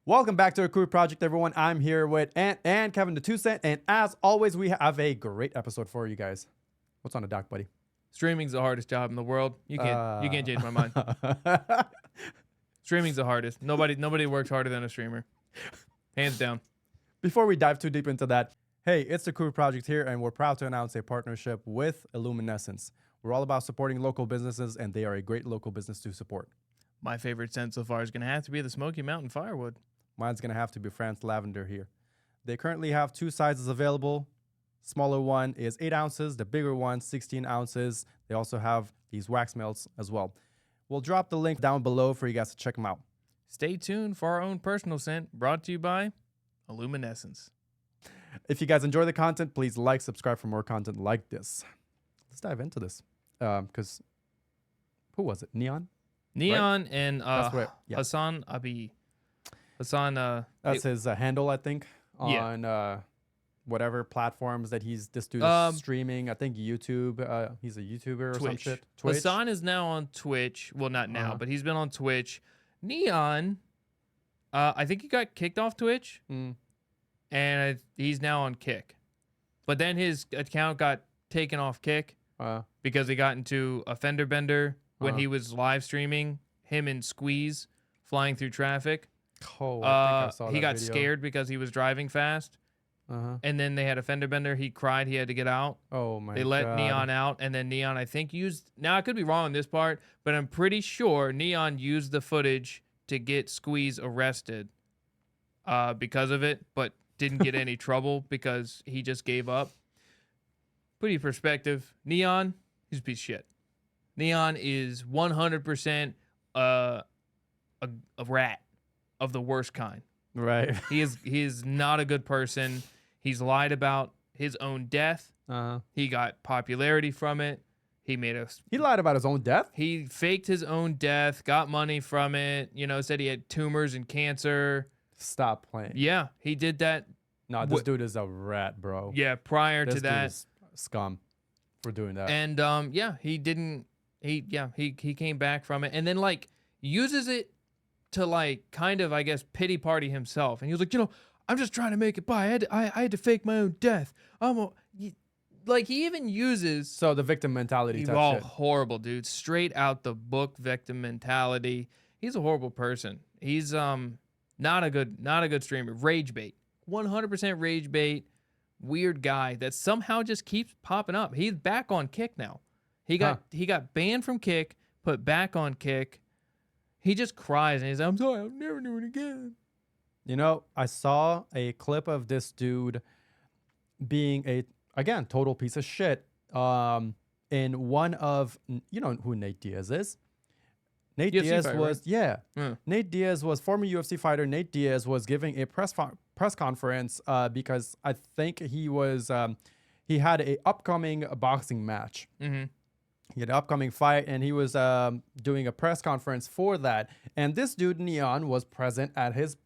Welcome back to the Crude Project, everyone. I'm here with Ant and Kevin the 2 Cent, and as always, we have a great episode for you guys. What's on the dock, buddy? Streaming's the hardest job in the world. You can't change my mind. Streaming's the hardest. Nobody works harder than a streamer. Hands down. Before we dive too deep into that, hey, it's the Crude Project here, and we're proud to announce a partnership with IllumineScents. We're all about supporting local businesses, and they are a great local business to support. My favorite scent so far is going to have to be the Smoky Mountain Firewood. Mine's going to have to be France Lavender here. They currently have 2 sizes available. Smaller one is 8 ounces. The bigger one, 16 ounces. They also have these wax melts as well. We'll drop the link down below for you guys to check them out. Stay tuned for our own personal scent brought to you by IllumineScents. If you guys enjoy the content, please like, subscribe for more content like this. Let's dive into this. Because who was it? Neon? Neon right? And hasanabi. Hasan. That's his handle, I think, on whatever platforms that this dude is streaming. I think YouTube. He's a YouTuber or some shit. Twitch. Hasan is now on Twitch. Well, not now, but he's been on Twitch. Neon, I think he got kicked off Twitch, and he's now on Kick. But then his account got taken off Kick because he got into a fender bender when he was live streaming him and Squeeze flying through traffic. Oh, I think I saw he that got video. scared because he was driving fast. And then they had a fender bender. He cried. He had to get out. Oh, my God. They let Neon out. And then Neon, I think, now I could be wrong on this part, but I'm pretty sure Neon used the footage to get Squeeze arrested because of it, but didn't get any trouble because he just gave up. Put your perspective. Neon, he's a piece of shit. Neon is 100% a rat of the worst kind. Right. He is not a good person. He's lied about his own death. He got popularity from it. He lied about his own death? He faked his own death, got money from it, said he had tumors and cancer. Stop playing. Yeah, he did that. No, this dude is a rat, bro. Yeah, prior this to that. Dude is scum for doing that. And he came back from it and then uses it to kind of, I guess, pity party himself. And he was like, I'm just trying to make it by. I had to fake my own death. He even uses. So the victim mentality type all shit. Horrible, dude. Straight out the book victim mentality. He's a horrible person. He's not a good streamer. Rage bait. 100% rage bait. Weird guy that somehow just keeps popping up. He's back on Kick now. He got banned from Kick, put back on Kick. He just cries and he's like, I'm sorry, I'll never do it again. I saw a clip of this dude being again, total piece of shit. In one of, you know who Nate Diaz is? Nate UFC Diaz fighter, was, right? yeah. Nate Diaz was former UFC fighter. Nate Diaz was giving a press conference because I think he had a upcoming boxing match. He had an upcoming fight, and he was doing a press conference for that. And this dude, Neon, was present at his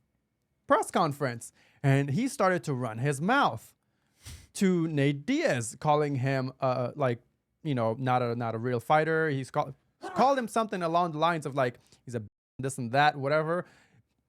press conference. And he started to run his mouth to Nate Diaz, calling him, not a real fighter. He's called him something along the lines of, he's a this and that, whatever.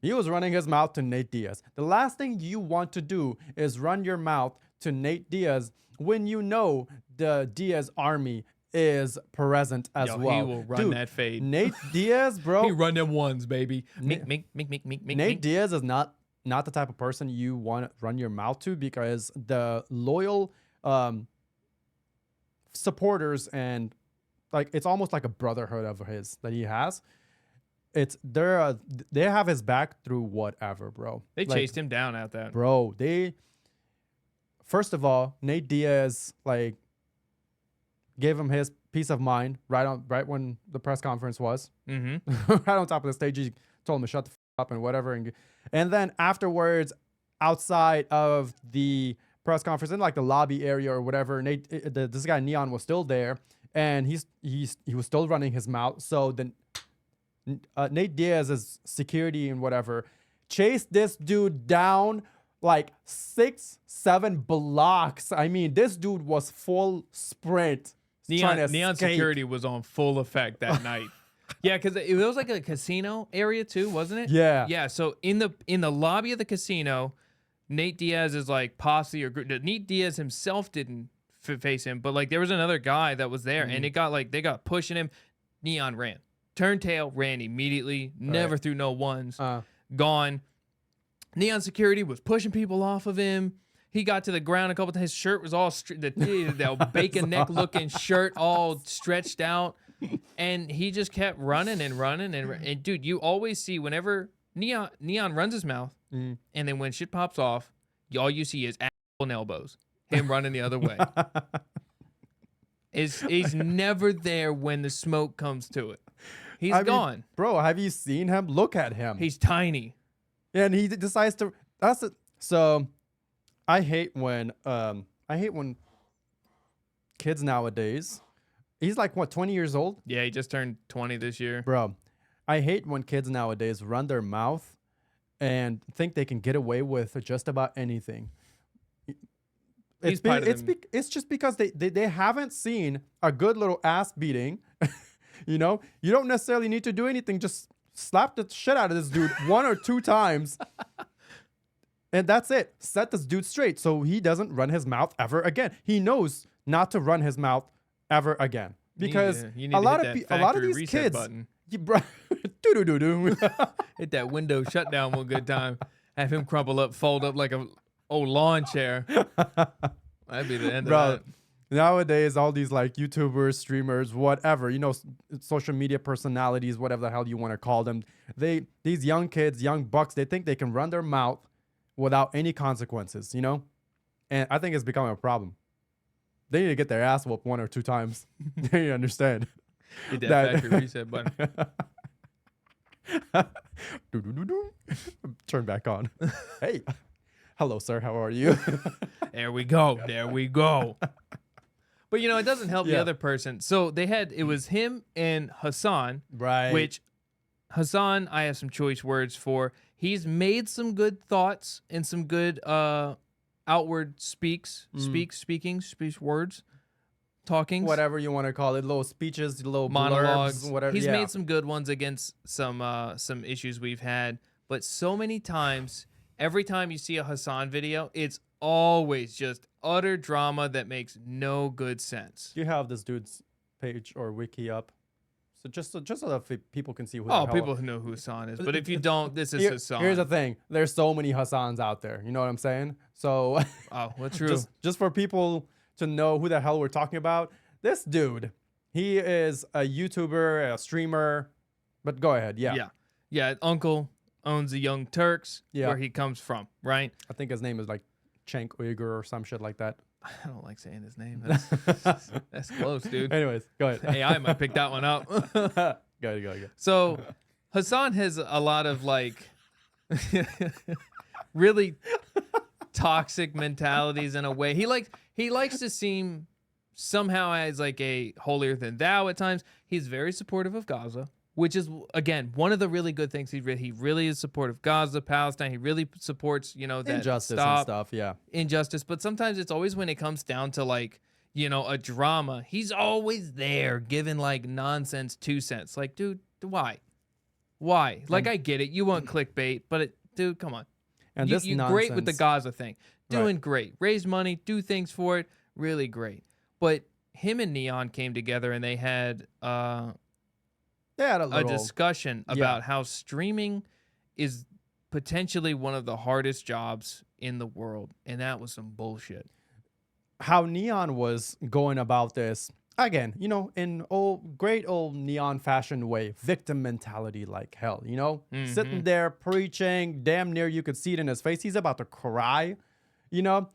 He was running his mouth to Nate Diaz. The last thing you want to do is run your mouth to Nate Diaz when you know the Diaz army is present as well. He will run that fade. Nate Diaz, bro. He run them ones, baby. Nate Diaz is not the type of person you want to run your mouth to because the loyal supporters and it's almost like a brotherhood of his that he has. They have his back through whatever, bro. They chased him down at that. Bro, first of all, Nate Diaz gave him his peace of mind right when the press conference was. Right on top of the stage, he told him to shut the up and whatever. And then afterwards, outside of the press conference in the lobby area or whatever, this guy Neon was still there, and he was still running his mouth. So then Nate Diaz's security and whatever chased this dude down 6-7 blocks. I mean, this dude was full sprint. Neon security was on full effect that night. Yeah, because it was like a casino area too, wasn't it? Yeah. Yeah. So in the lobby of the casino, Nate Diaz is like posse or group. Nate Diaz himself didn't face him, but like there was another guy that was there, and it got like they got pushing him. Neon ran, turned tail, ran immediately, never threw no ones, gone. Neon security was pushing people off of him. He got to the ground a couple times. His shirt was all the bacon neck looking shirt all stretched out. And he just kept running and running. And dude, you always see whenever Neon runs his mouth, and then when shit pops off, all you see is ass and elbows. Him running the other way. He's never there when the smoke comes to it. He's gone. Mean, bro, have you seen him? Look at him. He's tiny. And he decides to. That's it. So I hate when kids nowadays. He's like what, 20 years old? Yeah, he just turned 20 this year. Bro, I hate when kids nowadays run their mouth and think they can get away with just about anything. It's just because they haven't seen a good little ass beating. You know, you don't necessarily need to do anything. Just slap the shit out of this dude 1 or 2 times. And that's it. Set this dude straight so he doesn't run his mouth ever again. He knows not to run his mouth ever again. Because a lot of these kids, bro, hit that window shutdown one good time. Have him crumple up, fold up like a old lawn chair. That'd be the end of that. Nowadays, all these like YouTubers, streamers, whatever, you know, social media personalities, whatever the hell you want to call them. These young kids, young bucks, they think they can run their mouth without any consequences, you know? And I think it's becoming a problem. They need to get their ass whooped 1 or 2 times. You understand? Hit that factory reset button. Turn back on. Hey, hello, sir. How are you? There we go. There we go. But, you know, it doesn't help the other person. So it was him and Hasan. Right. Which Hasan, I have some choice words for. He's made some good thoughts and some good outward speech words, talkings. Whatever you want to call it. Little speeches, little monologues. Blurbs, whatever. He's made some good ones against some issues we've had. But so many times, every time you see a Hasan video, it's always just utter drama that makes no good sense. You have this dude's page or wiki up, so just so that people can see who. People who know who Hasan is, but if you don't, this is Hasan. Here's the thing: there's so many Hasans out there. You know what I'm saying? So, well, true. Just for people to know who the hell we're talking about, this dude, he is a YouTuber, a streamer. But go ahead, yeah. Uncle owns the Young Turks, where he comes from, right? I think his name is like Cenk Uyghur or some shit like that. I don't like saying his name. That's close, dude. Anyways, go ahead. AI might pick that one up. Go. So Hasan has a lot of like really toxic mentalities in a way. He likes to seem somehow as like a holier than thou at times. He's very supportive of Gaza, which is, again, one of the really good things. He really is supportive of Gaza, Palestine. He really supports, you know, that injustice and stuff, injustice. But sometimes it's always when it comes down to like, you know, a drama, he's always there giving like nonsense 2 cents. Like, dude, why? Like, I get it. You want clickbait, but dude, come on. And you're great with the Gaza thing. Doing great. Raise money, do things for it. Really great. But him and Neon came together and they had a discussion about how streaming is potentially one of the hardest jobs in the world. And that was some bullshit. How Neon was going about this, again, you know, in great old Neon fashion way, victim mentality like hell, you know? Sitting there preaching, damn near you could see it in his face. He's about to cry, you know?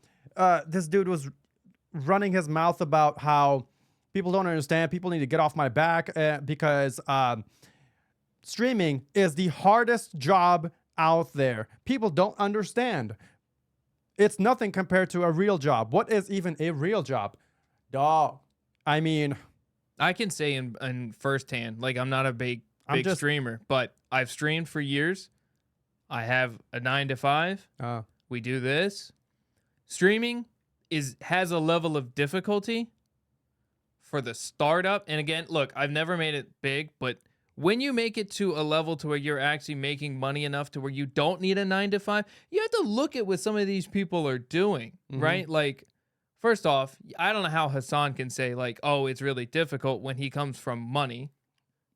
This dude was running his mouth about how people don't understand. People need to get off my back because streaming is the hardest job out there. People don't understand. It's nothing compared to a real job. What is even a real job? Dog. I mean, I can say in firsthand, like I'm not a big streamer, but I've streamed for years. I have a 9 to 5. We do this. Streaming has a level of difficulty for the startup. And again, look, I've never made it big, but when you make it to a level to where you're actually making money enough to where you don't need a 9 to 5, you have to look at what some of these people are doing, right? Like, first off, I don't know how Hasan can say like, oh, it's really difficult when he comes from money.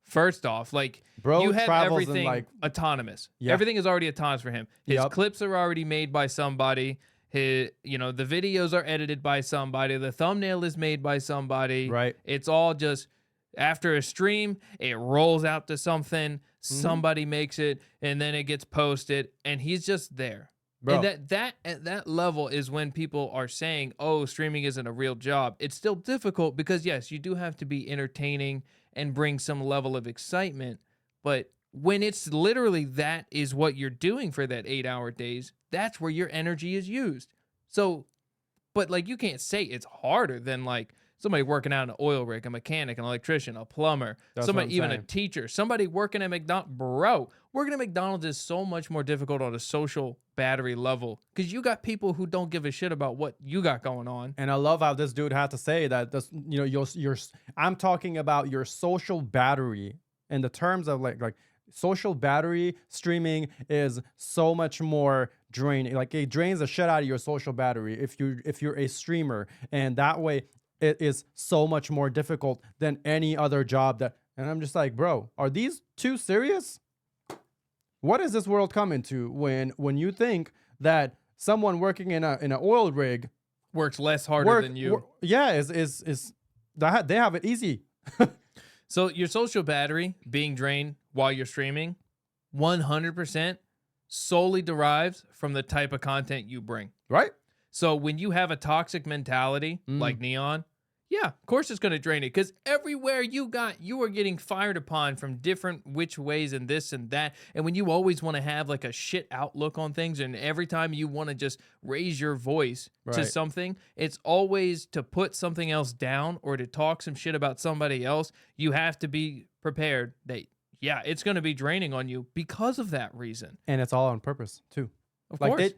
First off, like, Bro you have travels in, everything like, autonomous. Yeah. Everything is already autonomous for him. His Yup. clips are already made by somebody. The videos are edited by somebody. The thumbnail is made by somebody. Right. It's all just after a stream, it rolls out to something. Somebody makes it, and then it gets posted, and he's just there. Bro. And that at that level is when people are saying, "Oh, streaming isn't a real job." It's still difficult because yes, you do have to be entertaining and bring some level of excitement, but when it's literally that is what you're doing for that 8-hour days, that's where your energy is used. So, but like, you can't say it's harder than like somebody working out in an oil rig, a mechanic, an electrician, a plumber, That's somebody, what I'm even saying. a teacher, somebody working at McDonald's. Bro, working at McDonald's is so much more difficult on a social battery level because you got people who don't give a shit about what you got going on. And I love how this dude had to say that this, your I'm talking about your social battery in the terms of like social battery. Streaming is so much more draining. Like, it drains the shit out of your social battery if you're a streamer, and that way it is so much more difficult than any other job and I'm just like, bro, are these two serious? What is this world coming to when you think that someone working in an oil rig Works less harder than you. is that they have it easy. So your social battery being drained while you're streaming, 100% solely derives from the type of content you bring. Right? So when you have a toxic mentality like Neon, yeah, of course it's going to drain it because everywhere you are getting fired upon from different which ways and this and that. And when you always want to have like a shit outlook on things, and every time you want to just raise your voice to Right. something, it's always to put something else down or to talk some shit about somebody else. You have to be prepared that, yeah, it's going to be draining on you because of that reason. And it's all on purpose too. Of Like, course.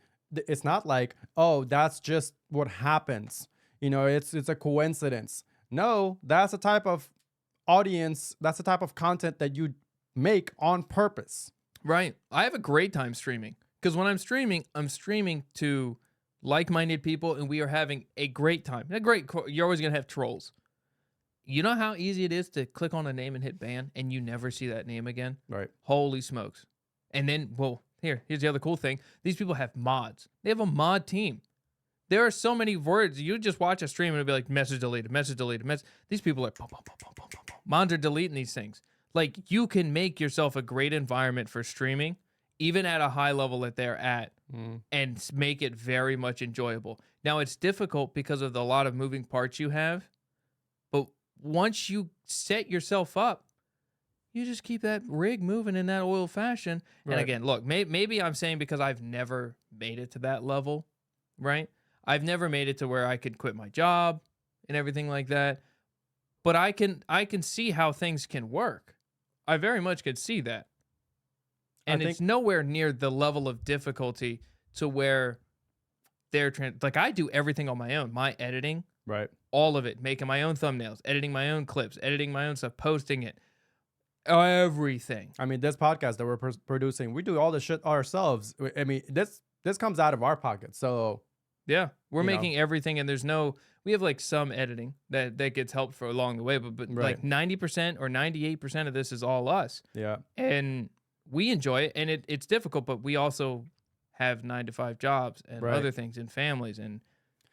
it's not like, oh, that's just what happens. It's a coincidence. No, that's a type of audience. That's the type of content that you make on purpose. Right. I have a great time streaming because when I'm streaming to like-minded people, and we are having a great time. You're always going to have trolls. You know how easy it is to click on a name and hit ban and you never see that name again? Right. Holy smokes. And then, well, here's the other cool thing. These people have mods. They have a mod team. There are so many words. You just watch a stream and it'll be like message deleted, message deleted, These people are mods are deleting these things. Like, you can make yourself a great environment for streaming, even at a high level that they're at, and make it very much enjoyable. Now, it's difficult because of the lot of moving parts you have, but once you set yourself up, you just keep that rig moving in that oil fashion. Right. And again, look, maybe I'm saying because I've never made it to that level, right? I've never made it to where I could quit my job and everything like that. But I can see how things can work. I very much could see that. And it's nowhere near the level of difficulty to where they're like, I do everything on my own. My editing, Right. all of it, making my own thumbnails, editing my own clips, editing my own stuff, posting it, everything. I mean, this podcast that we're producing, we do all the shit ourselves. I mean, this comes out of our pocket. So yeah, we're making everything, and we have like some editing that gets helped for along the way, but Right. like 90% or 98% of this is all us. Yeah. And we enjoy it, and it's difficult, but we also have 9 to 5 jobs and Right. other things and families, and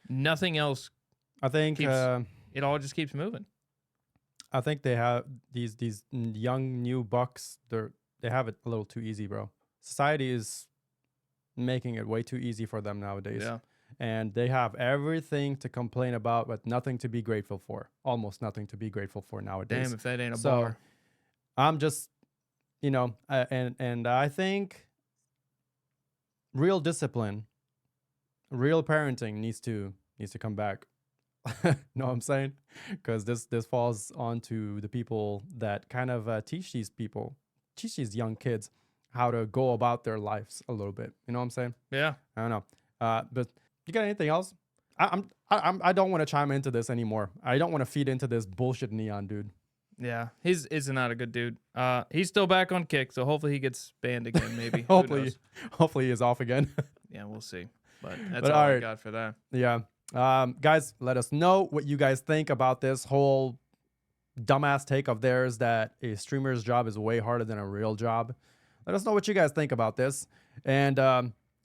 nothing else. I think It all just keeps moving. I think they have these young new bucks. They have it a little too easy, bro. Society is making it way too easy for them nowadays. Yeah. And they have everything to complain about, but nothing to be grateful for. Almost nothing to be grateful for nowadays. Damn, if that ain't a So, bar. I'm just, and I think real discipline, real parenting needs to come back. Know what I'm saying? Because this falls onto the people that kind of teach these young kids how to go about their lives a little bit. You know what I'm saying? Yeah. I don't know. But you got anything else? I don't want to chime into this anymore. I don't want to feed into this bullshit, Neon, dude. Yeah, he's not a good dude. He's still back on Kick, so hopefully he gets banned again. Maybe. Who knows? hopefully he's off again. Yeah, we'll see. But that's But all I alright. got for that. Yeah. Guys, let us know what you guys think about this whole dumbass take of theirs that a streamer's job is way harder than a real job. Let us know what you guys think about this. And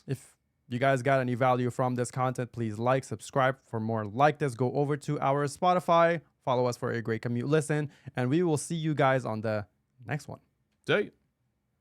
if you guys got any value from this content, please like, subscribe for more like this. Go over to our Spotify, follow us for a great commute listen, and we will see you guys on the next one. See you.